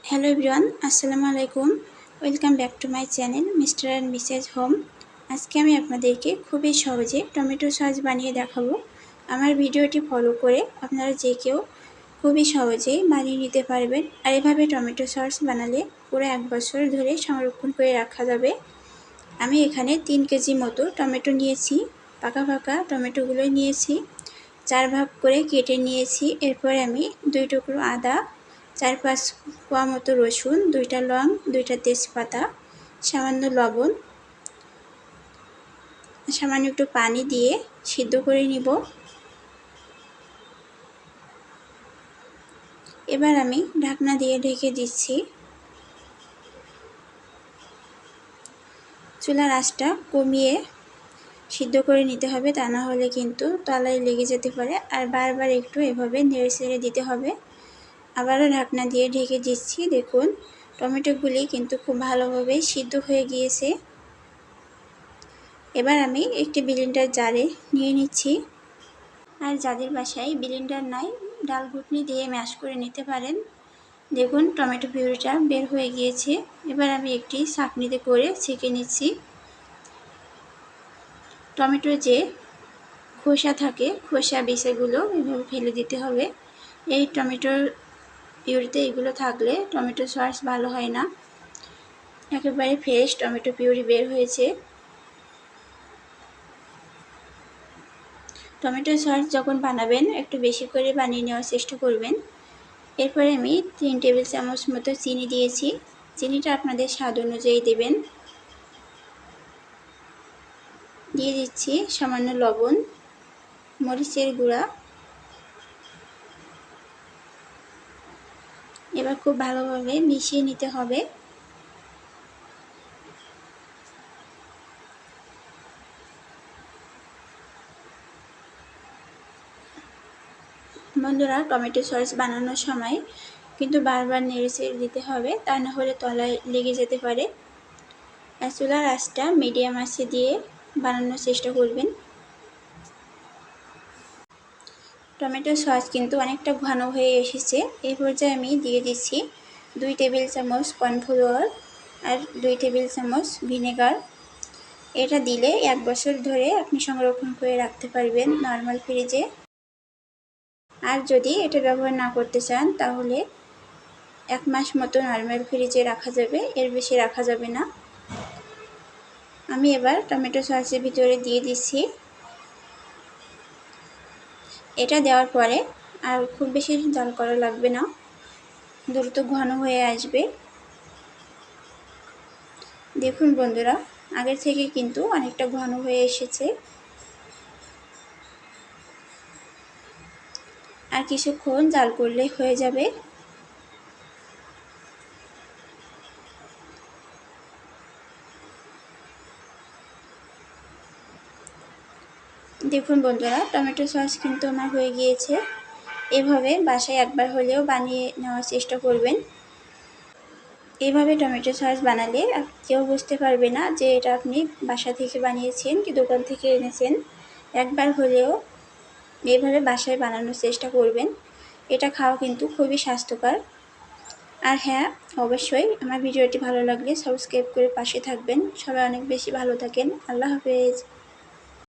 Hello everyone, আসসালামু আলাইকুম। Welcome back to my channel mister and Mrs home. আজকে আমি আপনাদেরকে খুবই সহজে টমেটো সস বানিয়ে দেখাবো। আমার ভিডিওটি ফলো করে আপনারা যে কেউ খুবই সহজেই বানিয়ে নিতে পারবেন। আর এভাবে টমেটো সস বানালে পুরো 1 বছর ধরে সংরক্ষণ করে রাখা যাবে। আমি এখানে 3 কেজি মতো টমেটো নিয়েছি। পাকা পাকা টমেটোগুলো নিয়েছি, 4 ভাগ করে কেটে নিয়েছি। এরপরে আমি 2 টুকরো আদা, 4-5 কোয়া মতো রসুন, 2টা লং, 2টা তেজপাতা, সামান্য লবণ, সামান্য একটু পানি দিয়ে সিদ্ধ করে নিব। এবার আমি ঢাকনা দিয়ে ঢেকে দিচ্ছি। চুলার আঁচটা কমিয়ে সিদ্ধ করে নিতে হবে, তা না হলে কিন্তু তলায় লেগে যেতে পারে। আর বারবার একটু এভাবে নেড়ে ছেড়ে দিতে হবে। আবারও ঢাকনা দিয়ে ঢেকে দিচ্ছি। দেখুন টমেটোগুলি কিন্তু খুব ভালোভাবে সিদ্ধ হয়ে গিয়েছে। এবার আমি একটি ব্লেন্ডার জারে নিয়ে নিচ্ছি। আর যাদের বাসায় ব্লেন্ডার নাই, ডাল ঘুটনি দিয়ে ম্যাশ করে নিতে পারেন। দেখুন টমেটো পিউরিটা বের হয়ে গিয়েছে। এবার আমি একটি ছাঁকনিতে করে ছেঁকে নিচ্ছি। টমেটোর যে খোসা থাকে, খোসা বিচিগুলো এভাবে ফেলে দিতে হবে। এই টমেটোর পিউরিতে এগুলো থাকলে টমেটো সস ভালো হয় না। একেবারে ফ্রেশ টমেটো পিউরি বের হয়েছে। টমেটো সস যখন বানাবেন একটু বেশি করে বানিয়ে নেওয়ার চেষ্টা করবেন। এরপরে আমি 3 টেবিল চামচ মতো চিনি দিয়েছি। চিনিটা আপনাদের স্বাদ অনুযায়ী দেবেন। দিয়ে দিচ্ছি সামান্য লবণ, মরিচের গুঁড়া। এবার খুব ভালোভাবে মিশিয়ে নিতে হবে। বন্ধুরা, টমেটো সস বানানোর সময় কিন্তু বারবার নেড়ে ছেড়ে দিতে হবে, তা না হলে তলায় লেগে যেতে পারে। আর চুলার আঁচটা মিডিয়াম আঁচে দিয়ে বানানোর চেষ্টা করবেন। টমেটো সস কিন্তু অনেকটা ঘন হয়ে এসেছে। এই পর্যায়ে আমি দিয়ে দিচ্ছি 2 টেবিল চামচ কর্নফ্লাওয়ার আর 2 টেবিল চামচ ভিনেগার। এটা দিলে 1 বছর ধরে আপনি সংরক্ষণ করে রাখতে পারবেন নর্মাল ফ্রিজে। আর যদি এটা ব্যবহার না করতে চান তাহলে 1 মাস মতো নর্মাল ফ্রিজে রাখা যাবে, এর বেশি রাখা যাবে না। আমি এবার টমেটো সসের ভিতরে দিয়ে দিচ্ছি। এটা দেওয়ার পরে আর খুব বেশি জাল করা লাগবে না, দ্রুত ঘন হয়ে আসবে। দেখুন বন্ধুরা, আগের থেকে কিন্তু অনেকটা ঘন হয়ে এসেছে। আর কিছুক্ষণ জাল করলে হয়ে যাবে। দেখুন বন্ধুরা, টমেটো সস কিন্তু আমার হয়ে গিয়েছে। এভাবে বাসায় একবার হলেও বানিয়ে নেওয়ার চেষ্টা করবেন। এইভাবে টমেটো সস বানালে কেউ বুঝতে পারবে না যে এটা আপনি বাসা থেকে বানিয়েছেন কি দোকান থেকে এনেছেন। একবার হলেও এইভাবে বাসায় বানানোর চেষ্টা করবেন। এটা খাওয়া কিন্তু খুবই স্বাস্থ্যকর। আর হ্যাঁ, অবশ্যই আমার ভিডিওটি ভালো লাগলে সাবস্ক্রাইব করে পাশে থাকবেন। সবাই অনেক বেশি ভালো থাকেন। আল্লাহ হাফেজ।